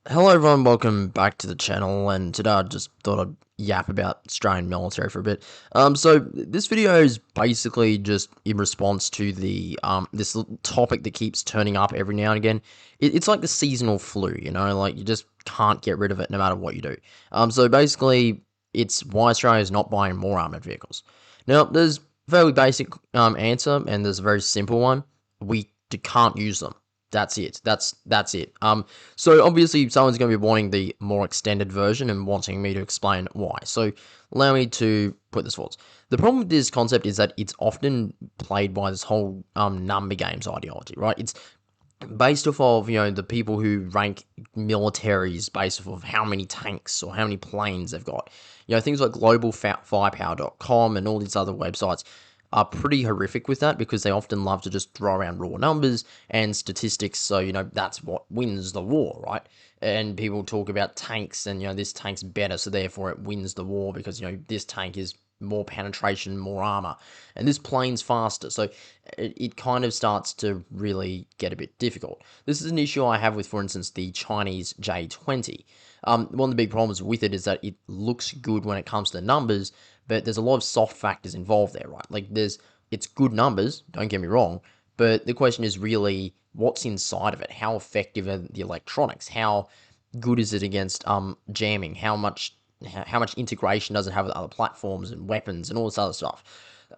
Hello everyone, welcome back to the channel, and today I just thought I'd yap about Australian military for a bit. So this video is basically just in response to the this topic that keeps turning up every now and again. It's like the seasonal flu, like you just can't get rid of it no matter what you do. So basically, it's why Australia is not buying more armored vehicles. Now, there's a fairly basic answer, and there's a very simple one. Can't use them. That's it. That's it. So obviously someone's going to be wanting the more extended version and wanting me to explain why. So allow me to put this forward. The problem with this concept is that it's often played by this whole number games ideology, right? It's based off of the people who rank militaries based off of how many tanks or how many planes they've got. Things like globalfirepower.com and all these other websites are pretty horrific with that because they often love to just throw around raw numbers and statistics. So that's what wins the war, right? And people talk about tanks and this tank's better, so therefore it wins the war because this tank is more penetration, more armor, and this plane's faster. So it kind of starts to really get a bit difficult. This is an issue I have with, for instance, the Chinese J20. One of the big problems with it is that it looks good when it comes to the numbers, but there's a lot of soft factors involved there, right? Like it's good numbers, don't get me wrong, but the question is really what's inside of it? How effective are the electronics? How good is it against jamming? How much integration does it have with other platforms and weapons and all this other stuff?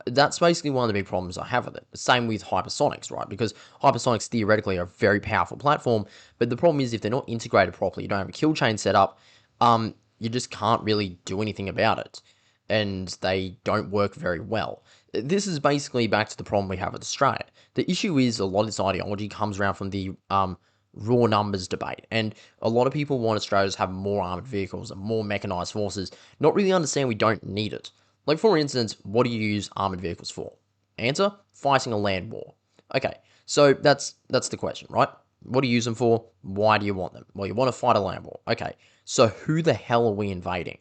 That's basically one of the big problems I have with it. Same with hypersonics, right? Because hypersonics theoretically are a very powerful platform, but the problem is if they're not integrated properly, you don't have a kill chain set up, you just can't really do anything about it, and they don't work very well. This is basically back to the problem we have with Australia. The issue is a lot of this ideology comes around from the raw numbers debate, and a lot of people want Australia to have more armoured vehicles and more mechanised forces, not really understand we don't need it. Like, for instance, what do you use armoured vehicles for? Answer: fighting a land war. Okay, so that's the question, right? What do you use them for? Why do you want them? Well, you want to fight a land war. Okay, so who the hell are we invading?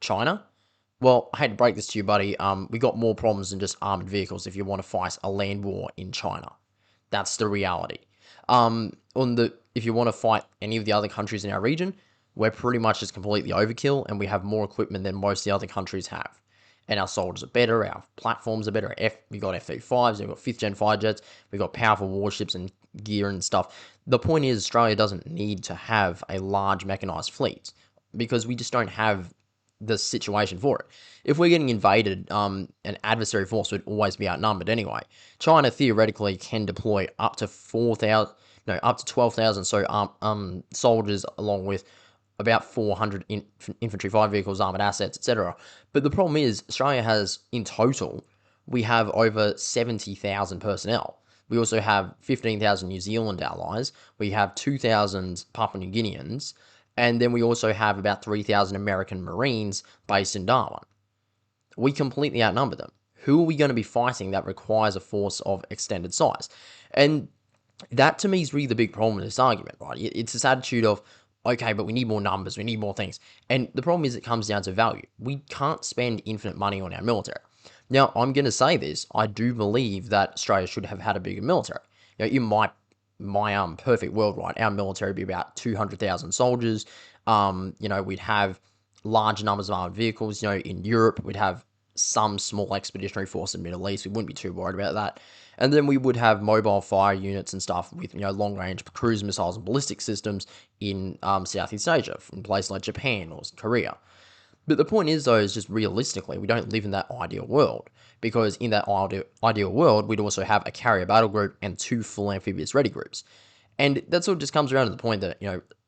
China? Well, I hate to break this to you, buddy. We got more problems than just armored vehicles if you want to fight a land war in China. That's the reality. If you want to fight any of the other countries in our region, we're pretty much just completely overkill, and we have more equipment than most of the other countries have. And our soldiers are better, our platforms are better. We got F-35s, we've got 5th gen fighter jets, we've got powerful warships and gear and stuff. The point is, Australia doesn't need to have a large mechanized fleet because we just don't have the situation for it. If we're getting invaded, an adversary force would always be outnumbered anyway. China theoretically can deploy up to 4,000, no, up to 12,000 soldiers along with about 400 infantry fighter vehicles, armored assets, etc. But the problem is, Australia has, in total, we have over 70,000 personnel. We also have 15,000 New Zealand allies. We have 2,000 Papua New Guineans. And then we also have about 3,000 American Marines based in Darwin. We completely outnumber them. Who are we going to be fighting that requires a force of extended size? And that to me is really the big problem with this argument, right? It's this attitude of, okay, but we need more numbers, we need more things. And the problem is it comes down to value. We can't spend infinite money on our military. Now, I'm going to say this, I do believe that Australia should have had a bigger military. In my perfect world, right, our military would be about 200,000 soldiers. We'd have large numbers of armored vehicles. In Europe, we'd have some small expeditionary force in the Middle East. We wouldn't be too worried about that. And then we would have mobile fire units and stuff with, long range cruise missiles and ballistic systems in Southeast Asia, from places like Japan or Korea. But the point is, though, is just realistically, we don't live in that ideal world. Because in that ideal world, we'd also have a carrier battle group and 2 full amphibious ready groups. And that sort of just comes around to the point that,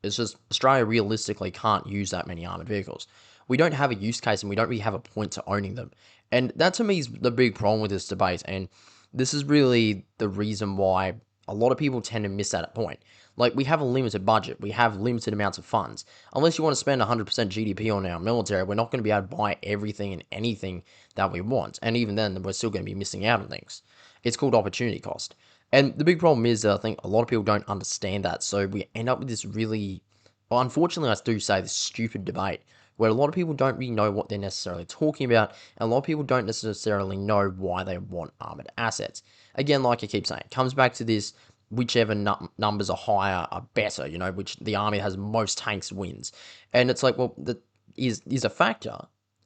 it's just Australia realistically can't use that many armoured vehicles. We don't have a use case and we don't really have a point to owning them. And that to me is the big problem with this debate. And this is really the reason why a lot of people tend to miss that point. Like, we have a limited budget, we have limited amounts of funds. Unless you want to spend 100% GDP on our military, we're not going to be able to buy everything and anything that we want. And even then, we're still going to be missing out on things. It's called opportunity cost. And the big problem is that I think a lot of people don't understand that. So we end up with this really, well, unfortunately, I do say this stupid debate where a lot of people don't really know what they're necessarily talking about, and a lot of people don't necessarily know why they want armored assets. Again, like I keep saying, it comes back to this whichever numbers are higher are better, which the army has most tanks wins. And it's like, well, that is a factor,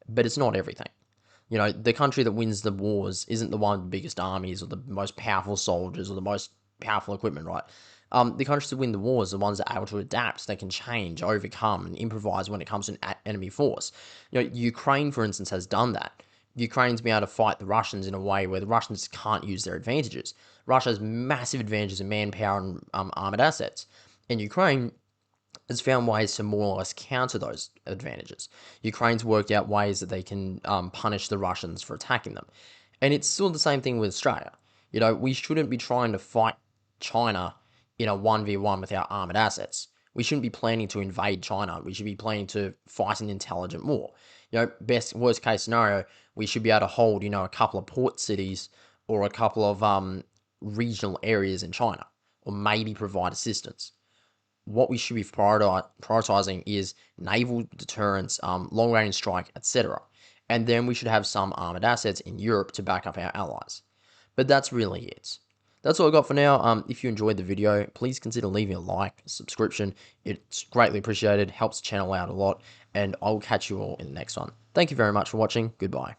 but it's not everything. The country that wins the wars isn't the one with the biggest armies or the most powerful soldiers or the most powerful equipment, right? The countries that win the wars are the ones that are able to adapt, they can change, overcome, and improvise when it comes to an enemy force. Ukraine, for instance, has done that. Ukraine's been able to fight the Russians in a way where the Russians can't use their advantages. Russia has massive advantages in manpower and armored assets. And Ukraine has found ways to more or less counter those advantages. Ukraine's worked out ways that they can punish the Russians for attacking them. And it's still the same thing with Australia. We shouldn't be trying to fight China in a 1v1 with our armored assets. We shouldn't be planning to invade China. We should be planning to fight an intelligent war. Worst case scenario, we should be able to hold, a couple of port cities or a couple of regional areas in China, or maybe provide assistance. What we should be prioritizing is naval deterrence, long range strike, etc. And then we should have some armored assets in Europe to back up our allies. But that's really it. That's all I got for now. If you enjoyed the video, please consider leaving a like, subscription. It's greatly appreciated, helps the channel out a lot, and I'll catch you all in the next one. Thank you very much for watching. Goodbye.